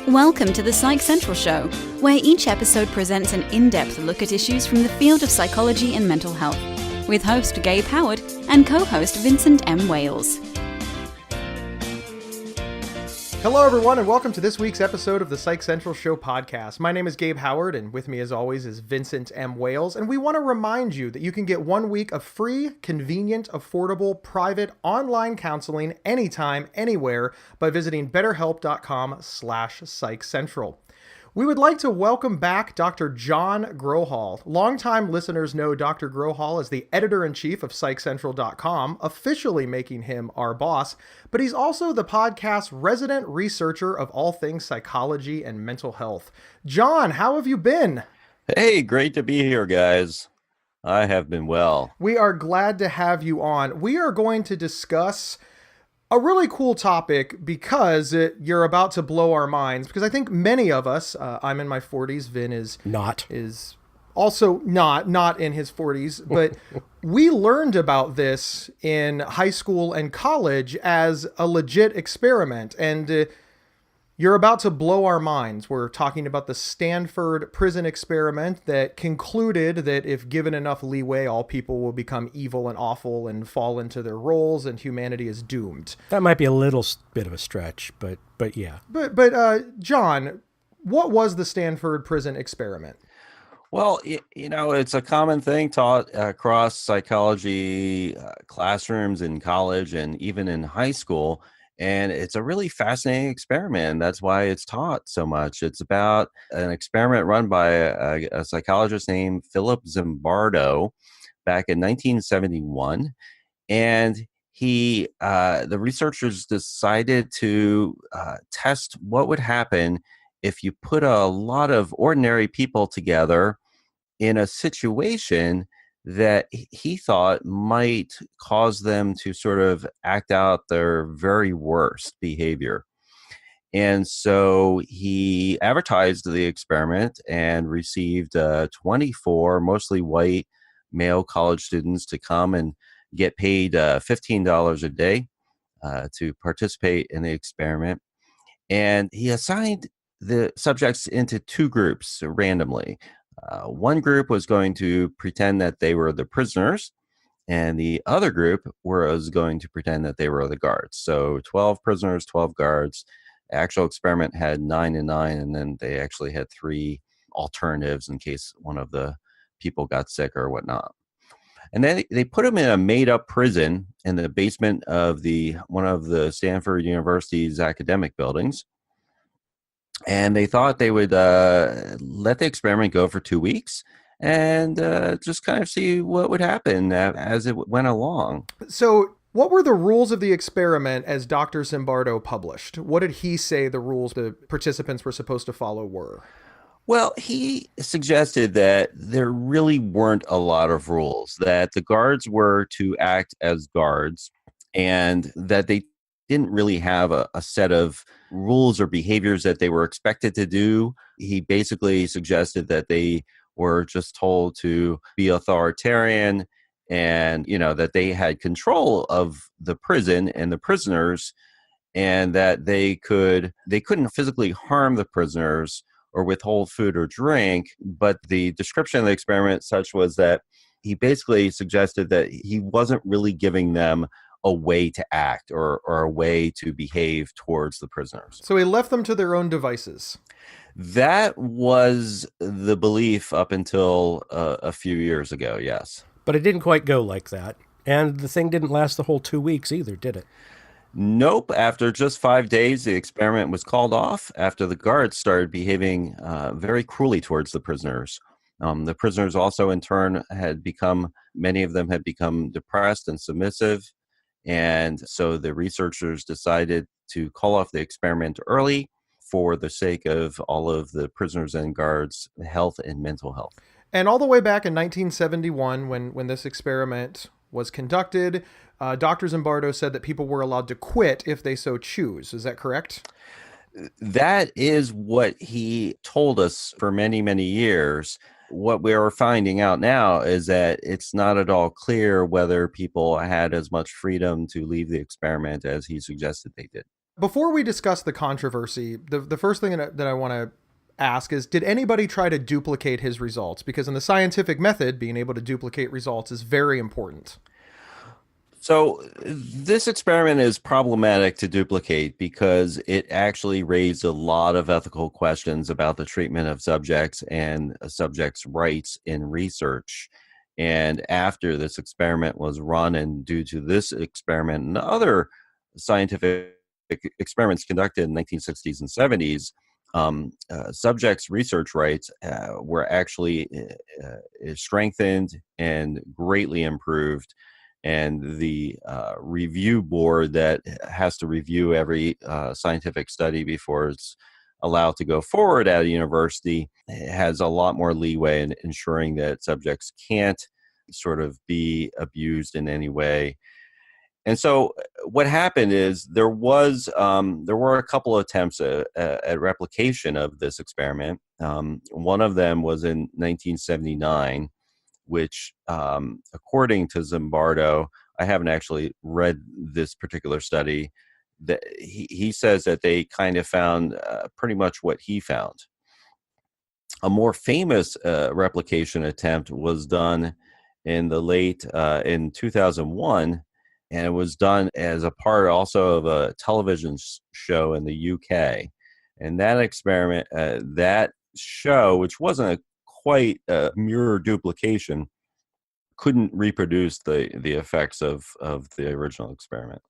Welcome to the Psych Central Show, where each episode presents an in-depth look at issues from the field of psychology and mental health, with host Gabe Howard and co-host Vincent M. Wales. Hello, everyone, and welcome to this week's episode of the Psych Central Show podcast. My name is Gabe Howard, and with me, as always, is Vincent M. Wales, and we want to remind you that you can get 1 week of free, convenient, affordable, private, online counseling anytime, anywhere by visiting betterhelp.com/psychcentral. We would like to welcome back Dr. John Grohol. Longtime listeners know Dr. Grohol as the editor-in-chief of PsychCentral.com, officially making him our boss, but he's also the podcast's resident researcher of all things psychology and mental health. John, how have you been? Hey, great to be here, guys. I have been well. We are glad to have you on. We are going to discuss a really cool topic because you're about to blow our minds, because I think many of us, I'm in my 40s, Vin is also not in his 40s, but we learned about this in high school and college as a legit experiment, and you're about to blow our minds. We're talking about the Stanford Prison Experiment that concluded that if given enough leeway, all people will become evil and awful and fall into their roles, and humanity is doomed. That might be a little bit of a stretch, but yeah. But John, what was the Stanford Prison Experiment? Well, it's a common thing taught across psychology classrooms in college and even in high school. And it's a really fascinating experiment. That's why it's taught so much. It's about an experiment run by a psychologist named Philip Zimbardo back in 1971. And the researchers decided to test what would happen if you put a lot of ordinary people together in a situation that he thought might cause them to sort of act out their very worst behavior. And so he advertised the experiment and received 24 mostly white male college students to come and get paid $15 a day to participate in the experiment. And he assigned the subjects into two groups randomly. One group was going to pretend that they were the prisoners, and the other group was going to pretend that they were the guards. So 12 prisoners, 12 guards. The actual experiment had 9 and 9, and then they actually had 3 alternatives in case one of the people got sick or whatnot. And then they put them in a made-up prison in the basement of one of the Stanford University's academic buildings. And they thought they would let the experiment go for 2 weeks and just kind of see what would happen as it went along. So what were the rules of the experiment as Dr. Zimbardo published? What did he say the rules the participants were supposed to follow were? Well, he suggested that there really weren't a lot of rules, that the guards were to act as guards, and that they didn't really have a set of rules or behaviors that they were expected to do. He basically suggested that they were just told to be authoritarian and, that they had control of the prison and the prisoners, and that they couldn't physically harm the prisoners or withhold food or drink. But the description of the experiment such was that he basically suggested that he wasn't really giving them a way to act or a way to behave towards the prisoners. So he left them to their own devices. That was the belief up until a few years ago, yes. But it didn't quite go like that. And the thing didn't last the whole 2 weeks either, did it? Nope. After just 5 days, the experiment was called off after the guards started behaving very cruelly towards the prisoners. The prisoners also, in turn, many of them had become depressed and submissive. And so the researchers decided to call off the experiment early for the sake of all of the prisoners and guards' health and mental health. And all the way back in 1971, when this experiment was conducted, Dr. Zimbardo said that people were allowed to quit if they so choose. Is that correct? That is what he told us for many, many years. What we're finding out now is that it's not at all clear whether people had as much freedom to leave the experiment as he suggested they did. Before we discuss the controversy, the first thing that I want to ask is, did anybody try to duplicate his results? Because in the scientific method, being able to duplicate results is very important. So this experiment is problematic to duplicate because it actually raised a lot of ethical questions about the treatment of subjects and a subject's rights in research. And after this experiment was run, and due to this experiment and other scientific experiments conducted in the 1960s and 70s, subjects' research rights were actually strengthened and greatly improved. And the review board that has to review every scientific study before it's allowed to go forward at a university has a lot more leeway in ensuring that subjects can't sort of be abused in any way. And so what happened is there were a couple of attempts at replication of this experiment. One of them was in 1979, which, according to Zimbardo, I haven't actually read this particular study, that he says that they kind of found pretty much what he found. A more famous replication attempt was done in in 2001, and it was done as a part also of a television show in the UK. And that experiment, that show, which wasn't quite a mirror duplication, couldn't reproduce the effects of the original experiment.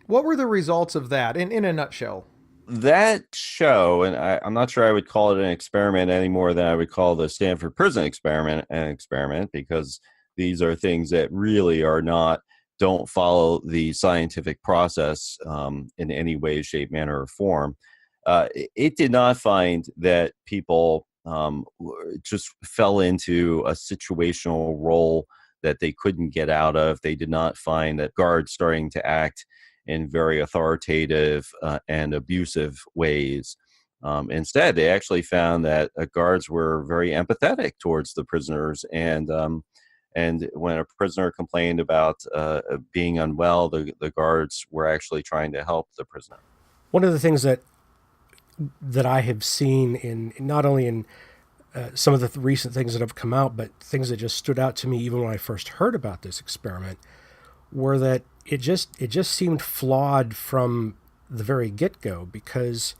What were the results of that in a nutshell? That show, and I'm not sure I would call it an experiment any more than I would call the Stanford Prison Experiment an experiment, because these are things that really don't follow the scientific process in any way, shape, manner, or form. It did not find that people just fell into a situational role that they couldn't get out of. They did not find that guards starting to act in very authoritative and abusive ways. Instead, they actually found that guards were very empathetic towards the prisoners, and when a prisoner complained about being unwell, the guards were actually trying to help the prisoner. One of the things that I have seen in not only in some of the recent things that have come out, but things that just stood out to me even when I first heard about this experiment, were that it just seemed flawed from the very get-go, because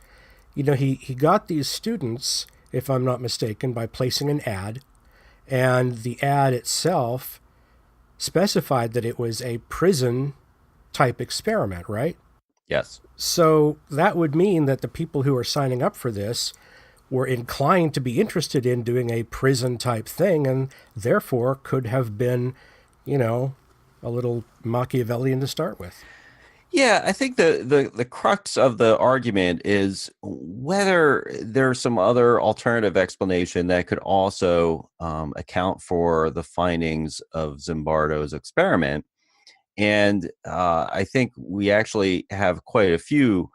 he got these students, if I'm not mistaken, by placing an ad, and the ad itself specified that it was a prison type experiment, right? Yes. So that would mean that the people who are signing up for this were inclined to be interested in doing a prison type thing, and therefore could have been, a little Machiavellian to start with. Yeah, I think the crux of the argument is whether there's some other alternative explanation that could also account for the findings of Zimbardo's experiment. And I think we actually have quite a few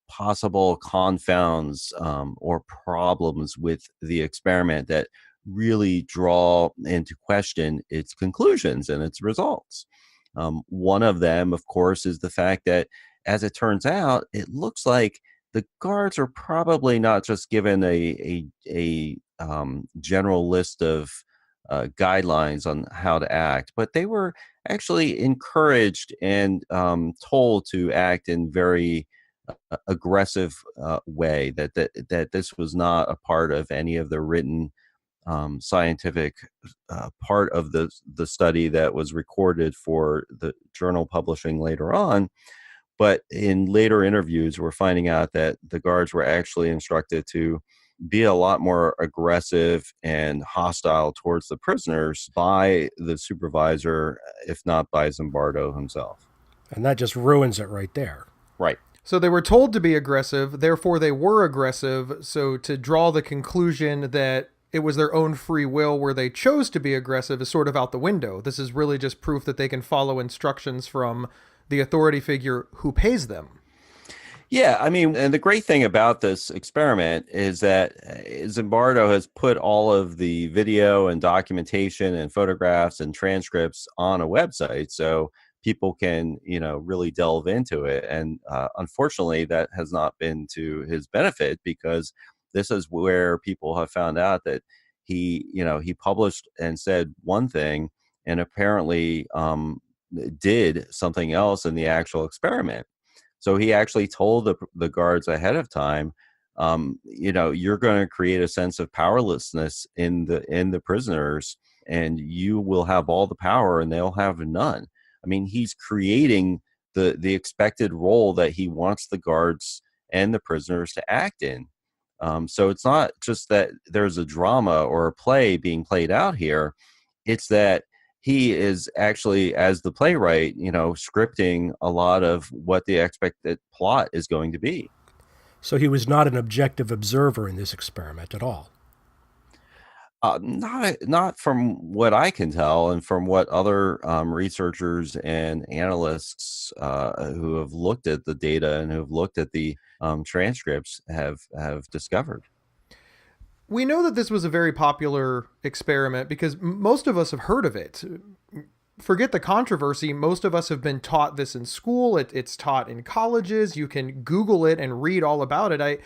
possible confounds or problems with the experiment that really draw into question its conclusions and its results. One of them, of course, is the fact that, as it turns out, it looks like the guards are probably not just given a general list of guidelines on how to act, but they were actually encouraged and told to act in very aggressive way. That this was not a part of any of the written scientific part of the study that was recorded for the journal publishing later on. But in later interviews, we're finding out that the guards were actually instructed to be a lot more aggressive and hostile towards the prisoners by the supervisor, if not by Zimbardo himself. And that just ruins it right there. Right. So they were told to be aggressive, therefore they were aggressive. So to draw the conclusion that it was their own free will where they chose to be aggressive is sort of out the window. This is really just proof that they can follow instructions from the authority figure who pays them. Yeah, I mean, and the great thing about this experiment is that Zimbardo has put all of the video and documentation and photographs and transcripts on a website. So people can, really delve into it. And unfortunately, that has not been to his benefit, because this is where people have found out that he published and said one thing, and apparently did something else in the actual experiment. So he actually told the guards ahead of time, you're going to create a sense of powerlessness in the prisoners, and you will have all the power and they'll have none. I mean, he's creating the expected role that he wants the guards and the prisoners to act in. So it's not just that there's a drama or a play being played out here. It's that he is actually, as the playwright, scripting a lot of what the expected plot is going to be. So he was not an objective observer in this experiment at all. Not from what I can tell, and from what other researchers and analysts who have looked at the data and who have looked at the transcripts have discovered. We know that this was a very popular experiment because most of us have heard of it. Forget the controversy. Most of us have been taught this in school. It's taught in colleges. You can Google it and read all about it.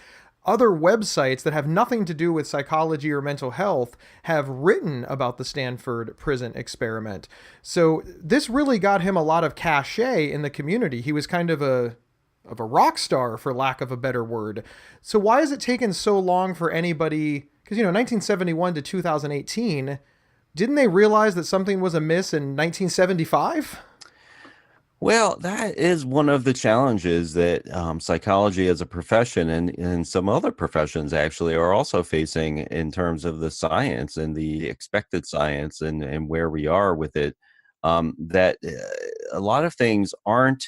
Other websites that have nothing to do with psychology or mental health have written about the Stanford Prison Experiment. So this really got him a lot of cachet in the community. He was kind of a rock star, for lack of a better word. So why has it taken so long for anybody? Because, 1971 to 2018, didn't they realize that something was amiss in 1975? Well, that is one of the challenges that psychology as a profession and some other professions actually are also facing in terms of the science and the expected science and where we are with it. That a lot of things aren't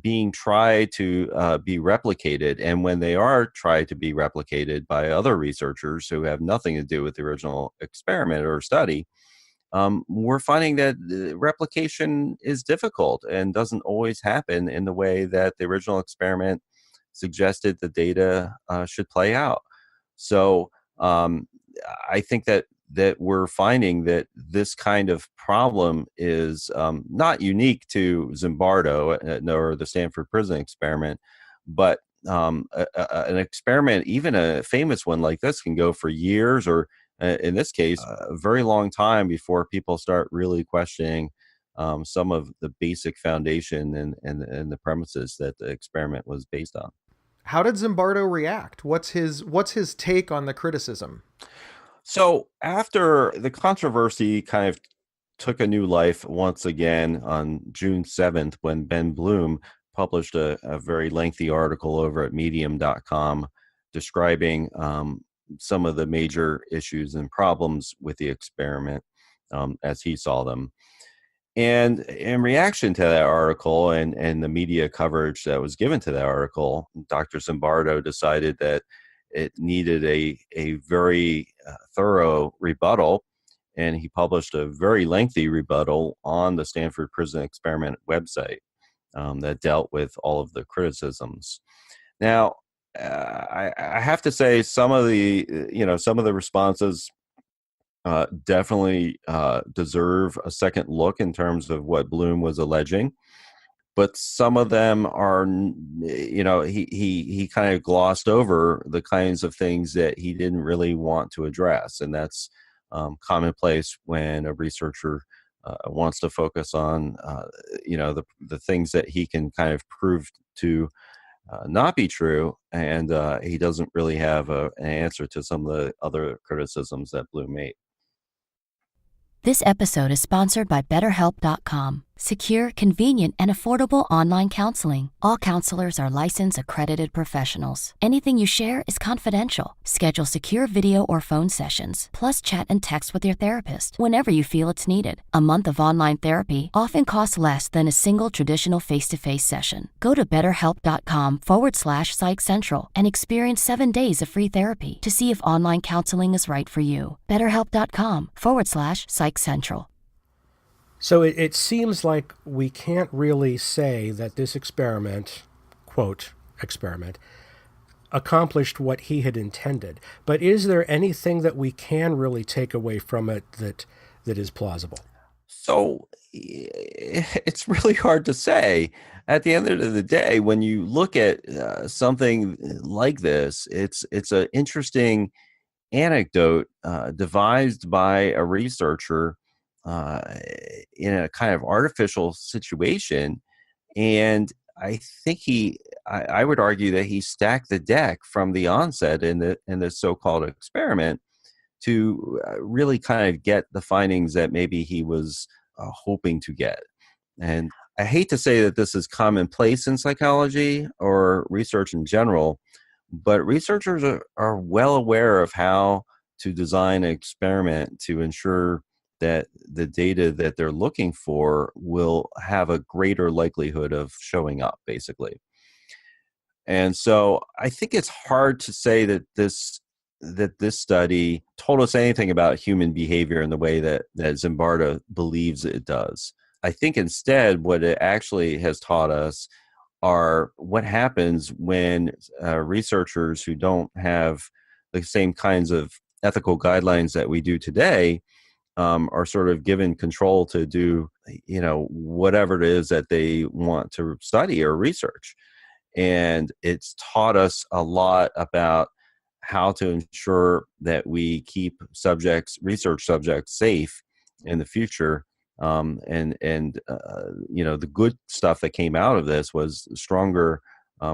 being tried to be replicated. And when they are tried to be replicated by other researchers who have nothing to do with the original experiment or study, we're finding that replication is difficult and doesn't always happen in the way that the original experiment suggested the data should play out. So I think that we're finding that this kind of problem is not unique to Zimbardo nor the Stanford Prison Experiment, but an experiment, even a famous one like this, can go for years, or in this case, a very long time before people start really questioning some of the basic foundation and the premises that the experiment was based on. How did Zimbardo react? What's his take on the criticism? So after the controversy kind of took a new life once again on June 7th, when Ben Bloom published a very lengthy article over at medium.com describing some of the major issues and problems with the experiment as he saw them. And in reaction to that article and the media coverage that was given to that article, Dr. Zimbardo decided that it needed a very thorough rebuttal, and he published a very lengthy rebuttal on the Stanford Prison Experiment website that dealt with all of the criticisms. Now, I have to say some of the responses definitely deserve a second look in terms of what Bloom was alleging. But some of them are, he kind of glossed over the kinds of things that he didn't really want to address. And that's commonplace when a researcher wants to focus on, the things that he can kind of prove to not be true. And he doesn't really have an answer to some of the other criticisms that Bloom made. This episode is sponsored by BetterHelp.com. Secure, convenient, and affordable online counseling. All counselors are licensed, accredited professionals. Anything you share is confidential. Schedule secure video or phone sessions, plus chat and text with your therapist whenever you feel it's needed. A month of online therapy often costs less than a single traditional face-to-face session. Go to BetterHelp.com/PsychCentral and experience 7 days of free therapy to see if online counseling is right for you. BetterHelp.com/PsychCentral. So it seems like we can't really say that this experiment, quote, experiment, accomplished what he had intended. But is there anything that we can really take away from it that is plausible? So it's really hard to say. At the end of the day, when you look at something like this, it's an interesting anecdote devised by a researcher uh, in a kind of artificial situation. And I think I would argue that he stacked the deck from the onset in the so-called experiment to really kind of get the findings that maybe he was hoping to get. And I hate to say that this is commonplace in psychology or research in general, but researchers are well aware of how to design an experiment to ensure that the data that they're looking for will have a greater likelihood of showing up, basically. And so I think it's hard to say that this study told us anything about human behavior in the way that Zimbardo believes it does. I think instead what it actually has taught us are what happens when researchers who don't have the same kinds of ethical guidelines that we do today are sort of given control to do, whatever it is that they want to study or research. And it's taught us a lot about how to ensure that we keep research subjects safe in the future. The good stuff that came out of this was stronger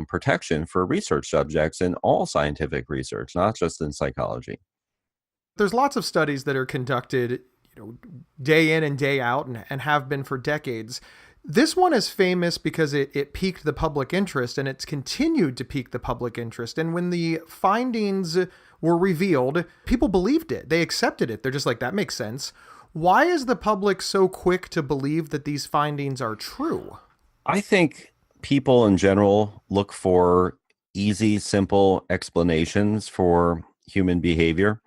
protection for research subjects in all scientific research, not just in psychology. There's lots of studies that are conducted, day in and day out and have been for decades. This one is famous because it piqued the public interest, and it's continued to pique the public interest. And when the findings were revealed, people believed it. They accepted it. They're just like, that makes sense. Why is the public so quick to believe that these findings are true? I think people in general look for easy, simple explanations for human behavior.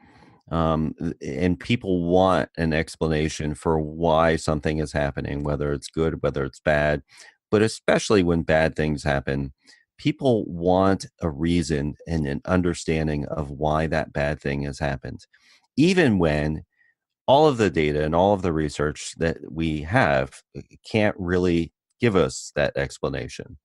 And people want an explanation for why something is happening, whether it's good, whether it's bad. But especially when bad things happen, people want a reason and an understanding of why that bad thing has happened, even when all of the data and all of the research that we have can't really give us that explanation.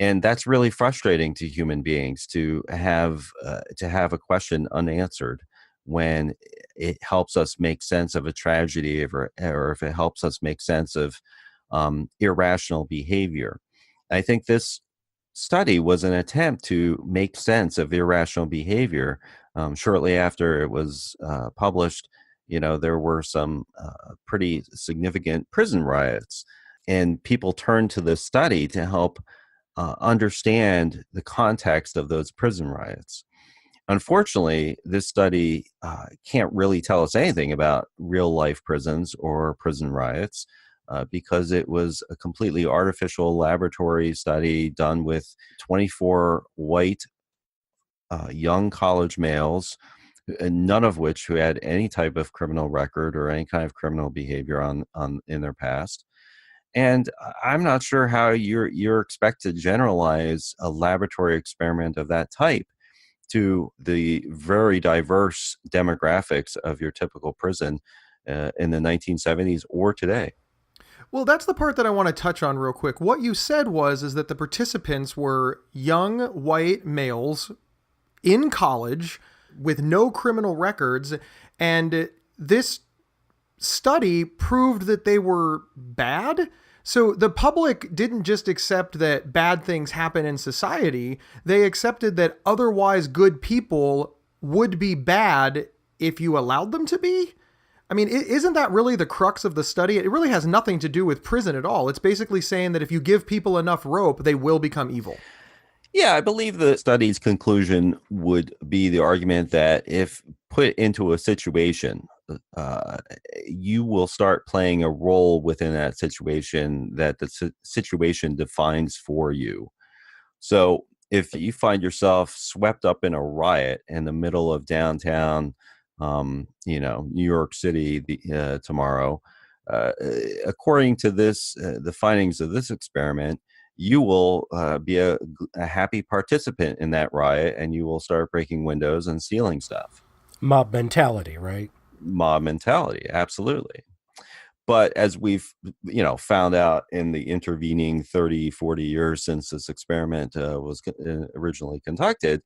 And that's really frustrating to human beings to have a question unanswered when it helps us make sense of a tragedy, or if it helps us make sense of irrational behavior. I think this study was an attempt to make sense of irrational behavior. Shortly after it was published, there were some pretty significant prison riots, and people turned to this study to help understand the context of those prison riots. Unfortunately, this study can't really tell us anything about real life prisons or prison riots because it was a completely artificial laboratory study done with 24 white young college males, none of which who had any type of criminal record or any kind of criminal behavior on in their past. And I'm not sure how you're expected to generalize a laboratory experiment of that type to the very diverse demographics of your typical prison in the 1970s or today. Well, that's the part that I want to touch on real quick. What you said is that the participants were young white males in college with no criminal records, and this study proved that they were bad. So the public didn't just accept that bad things happen in society, they accepted that otherwise good people would be bad if you allowed them to be. I mean, isn't that really the crux of the study? It really has nothing to do with prison at all. It's basically saying that if you give people enough rope, they will become evil. Yeah, I believe the study's conclusion would be the argument that if put into a situation, uh, you will start playing a role within that situation that the situation defines for you. So if you find yourself swept up in a riot in the middle of downtown, New York City tomorrow, uh, according to the findings of this experiment, you will be a happy participant in that riot, and you will start breaking windows and stealing stuff. Mob mentality, right? Mob mentality, absolutely. But as we've, found out in the intervening 30, 40 years since this experiment was originally conducted,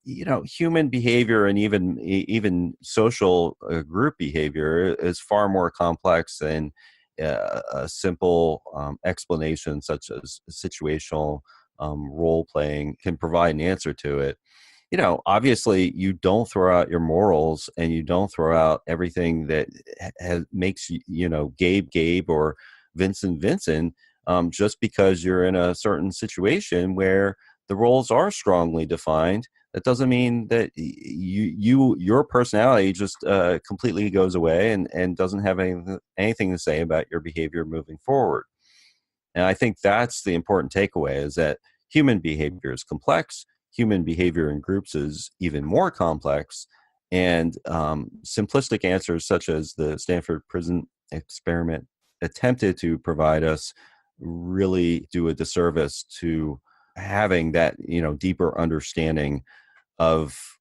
human behavior and even social group behavior is far more complex than a simple explanation such as situational role playing can provide an answer to it. Obviously you don't throw out your morals and you don't throw out everything that makes Gabe or Vincent, just because you're in a certain situation where the roles are strongly defined. That doesn't mean that your personality just completely goes away and doesn't have anything to say about your behavior moving forward. And I think that's the important takeaway, is that human behavior is complex. Human behavior in groups is even more complex. And simplistic answers such as the Stanford Prison Experiment attempted to provide us really do a disservice to having that, deeper understanding of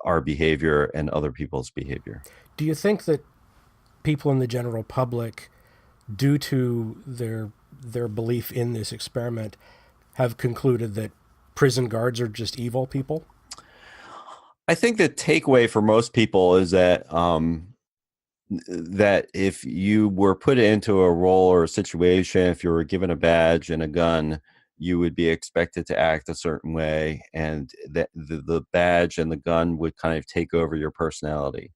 our behavior and other people's behavior. Do you think that people in the general public, due to their belief in this experiment, have concluded that prison guards are just evil people? I think the takeaway for most people is that that if you were put into a role or a situation, if you were given a badge and a gun, you would be expected to act a certain way, and that the badge and the gun would kind of take over your personality,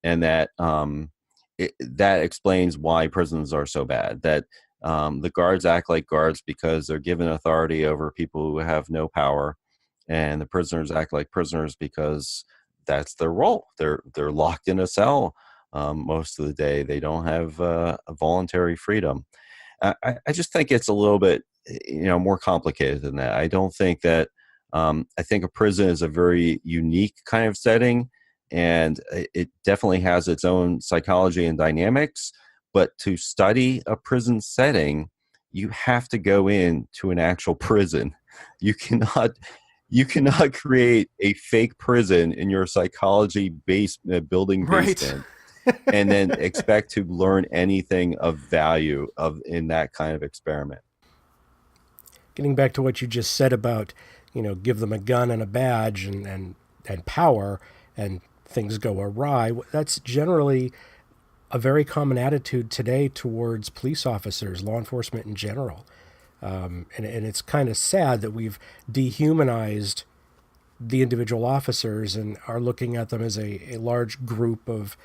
and that that explains why prisons are so bad. That the guards act like guards because they're given authority over people who have no power, and the prisoners act like prisoners because that's their role. They're locked in a cell most of the day. They don't have a voluntary freedom. I just think it's a little bit more complicated than that. I don't think that I think a prison is a very unique kind of setting, and it definitely has its own psychology and dynamics. But to study a prison setting, you have to go into an actual prison. You cannot create a fake prison in your psychology building basement and then expect to learn anything of value in that kind of experiment. Getting back to what you just said about, give them a gun and a badge and power, and things go awry, that's generally a very common attitude today towards police officers, law enforcement in general. And it's kind of sad that we've dehumanized the individual officers and are looking at them as a large group of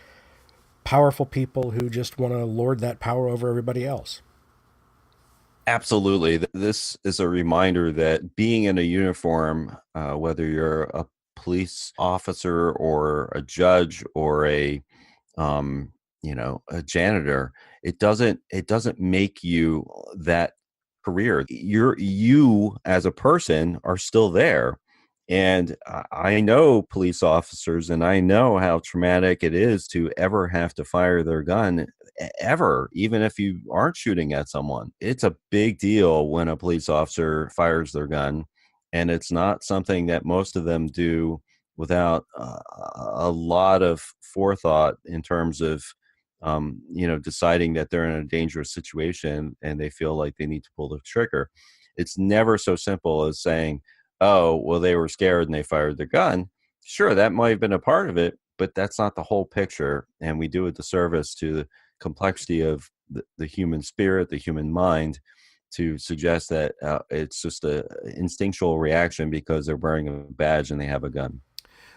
powerful people who just want to lord that power over everybody else. Absolutely. This is a reminder that being in a uniform, whether you're a police officer or a judge or a janitor, it doesn't make you that career. You as a person are still there. And I know police officers, and I know how traumatic it is to ever have to fire their gun, ever, even if you aren't shooting at someone. It's a big deal when a police officer fires their gun, and it's not something that most of them do without a lot of forethought in terms of deciding that they're in a dangerous situation and they feel like they need to pull the trigger. It's never so simple as saying, oh, well, they were scared and they fired their gun. Sure, that might have been a part of it, but that's not the whole picture. And we do a disservice to the complexity of the human spirit, the human mind, to suggest that it's just an instinctual reaction because they're wearing a badge and they have a gun.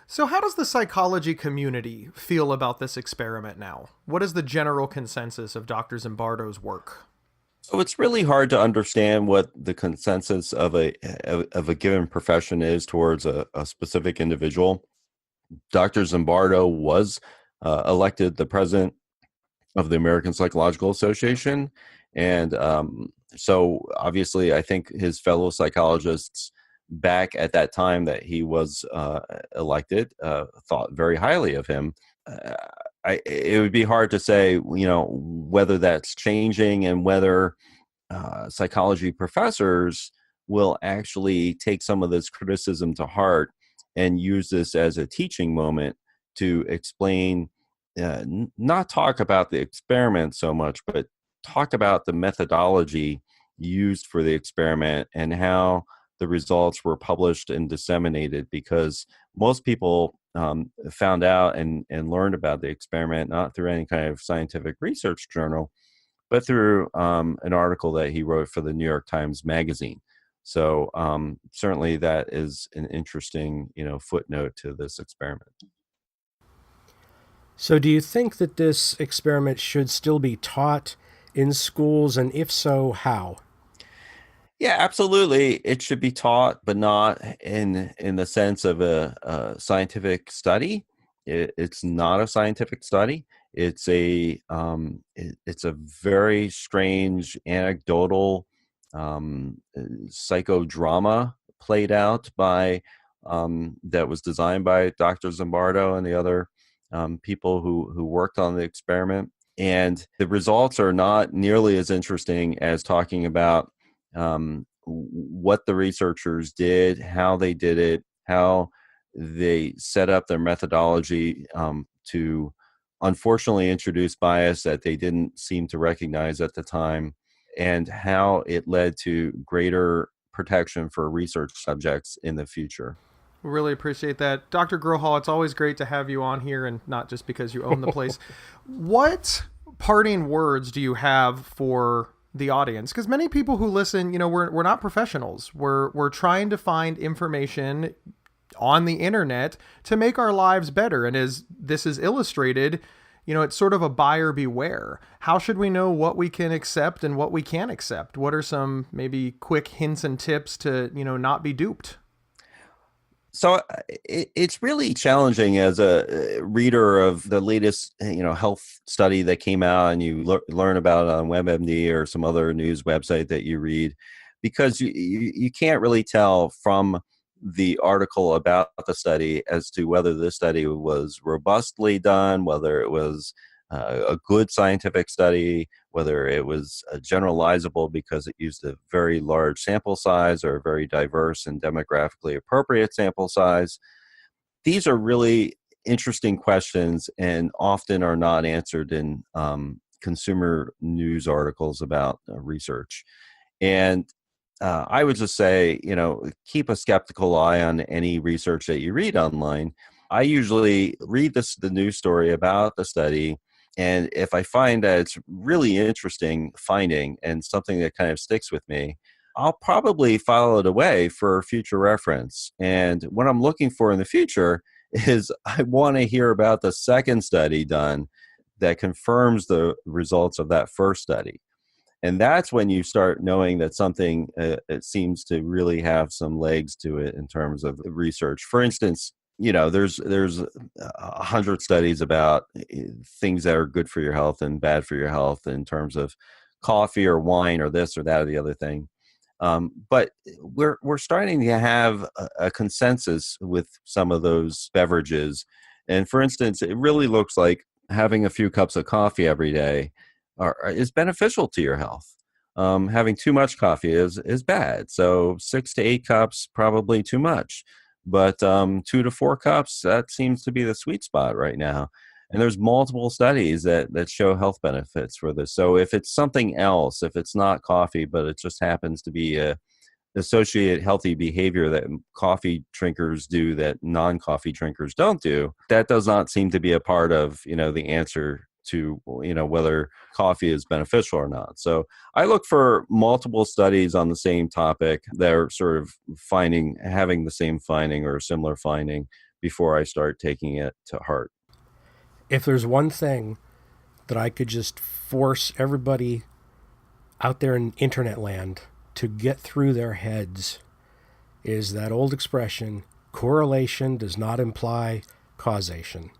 So how does the psychology community feel about this experiment now? What is the general consensus of Dr. Zimbardo's work? So it's really hard to understand what the consensus of a given profession is towards a specific individual. Dr. Zimbardo was elected the president of the American Psychological Association. And so obviously, I think his fellow psychologists back at that time that he was elected thought very highly of him. It would be hard to say, whether that's changing and whether psychology professors will actually take some of this criticism to heart and use this as a teaching moment to explain not talk about the experiment so much, but talk about the methodology used for the experiment and how the results were published and disseminated, because most people found out and learned about the experiment not through any kind of scientific research journal, but through an article that he wrote for the New York Times Magazine. So certainly that is an interesting, footnote to this experiment. So do you think that this experiment should still be taught in schools, and if so, how? Yeah, absolutely. It should be taught, but not in the sense of a scientific study. It's not a scientific study. It's a very strange anecdotal psychodrama played out by that was designed by Dr. Zimbardo and the other people who worked on the experiment. And the results are not nearly as interesting as talking about what the researchers did, how they did it, how they set up their methodology to unfortunately introduce bias that they didn't seem to recognize at the time, and how it led to greater protection for research subjects in the future. Really appreciate that. Dr. Grohol, it's always great to have you on here, and not just because you own the place. What parting words do you have for the audience? Because many people who listen, we're not professionals. We're trying to find information on the internet to make our lives better. And as this is illustrated, it's sort of a buyer beware. How should we know what we can accept and what we can't accept? What are some maybe quick hints and tips to, not be duped? So it's really challenging as a reader of the latest, health study that came out, and you learn about it on WebMD or some other news website that you read, because you can't really tell from the article about the study as to whether this study was robustly done, whether it was a good scientific study, whether it was generalizable because it used a very large sample size or a very diverse and demographically appropriate sample size. These are really interesting questions and often are not answered in consumer news articles about research. And I would just say, keep a skeptical eye on any research that you read online. I usually read the news story about the study, and if I find that it's really interesting finding and something that kind of sticks with me, I'll probably file it away for future reference. And what I'm looking for in the future is I want to hear about the second study done that confirms the results of that first study. And that's when you start knowing that something it seems to really have some legs to it in terms of research. For instance, there's 100 studies about things that are good for your health and bad for your health in terms of coffee or wine or this or that or the other thing. But we're starting to have a consensus with some of those beverages. And for instance, it really looks like having a few cups of coffee every day is beneficial to your health. Having too much coffee is bad. So 6 to 8 cups, probably too much. But 2 to 4 cups, that seems to be the sweet spot right now. And there's multiple studies that show health benefits for this. So if it's something else, if it's not coffee, but it just happens to be a associated healthy behavior that coffee drinkers do that non-coffee drinkers don't do, that does not seem to be a part of, the answer to, whether coffee is beneficial or not. So I look for multiple studies on the same topic that are sort of having the same finding or a similar finding before I start taking it to heart. If there's one thing that I could just force everybody out there in internet land to get through their heads, is that old expression, correlation does not imply causation.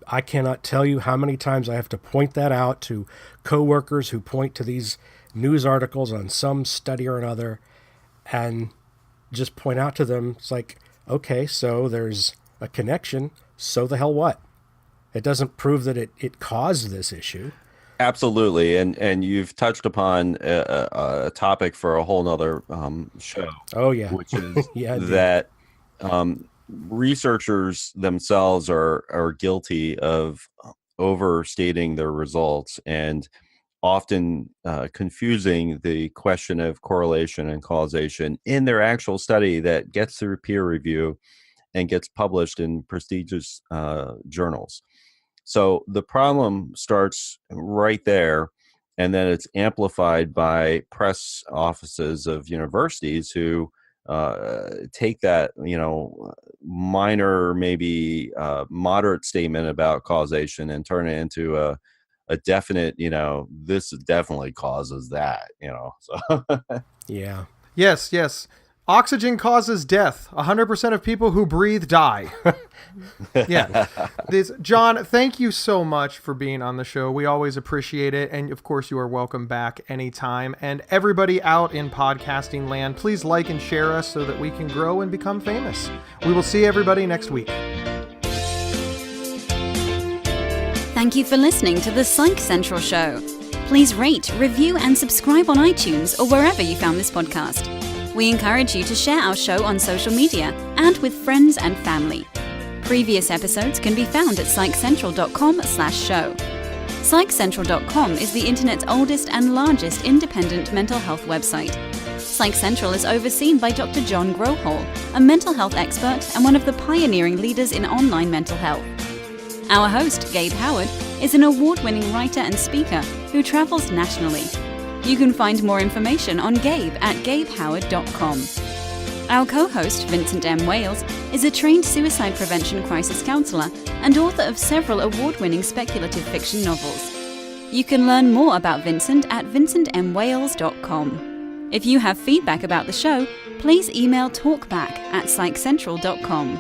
I cannot tell you how many times I have to point that out to coworkers who point to these news articles on some study or another, and just point out to them, it's like, okay, so there's a connection, so the hell what? It doesn't prove that it caused this issue. Absolutely, and you've touched upon a topic for a whole nother show. Oh yeah, which is yeah, that researchers themselves are guilty of overstating their results and often confusing the question of correlation and causation in their actual study that gets through peer review and gets published in prestigious journals. So the problem starts right there, and then it's amplified by press offices of universities who take that, minor, maybe moderate statement about causation and turn it into a definite, this definitely causes that, so. Yeah. Yes. Oxygen causes death. 100% of people who breathe die. Yeah. John, thank you so much for being on the show. We always appreciate it. And of course, you are welcome back anytime. And everybody out in podcasting land, please like and share us so that we can grow and become famous. We will see everybody next week. Thank you for listening to the Psych Central Show. Please rate, review, and subscribe on iTunes or wherever you found this podcast. We encourage you to share our show on social media and with friends and family. Previous episodes can be found at psychcentral.com/show. Psychcentral.com is the internet's oldest and largest independent mental health website. Psych Central is overseen by Dr. John Grohol, a mental health expert and one of the pioneering leaders in online mental health. Our host, Gabe Howard, is an award-winning writer and speaker who travels nationally. You can find more information on Gabe at gabehoward.com. Our co-host, Vincent M. Wales, is a trained suicide prevention crisis counselor and author of several award-winning speculative fiction novels. You can learn more about Vincent at vincentmwales.com. If you have feedback about the show, please email talkback@psychcentral.com.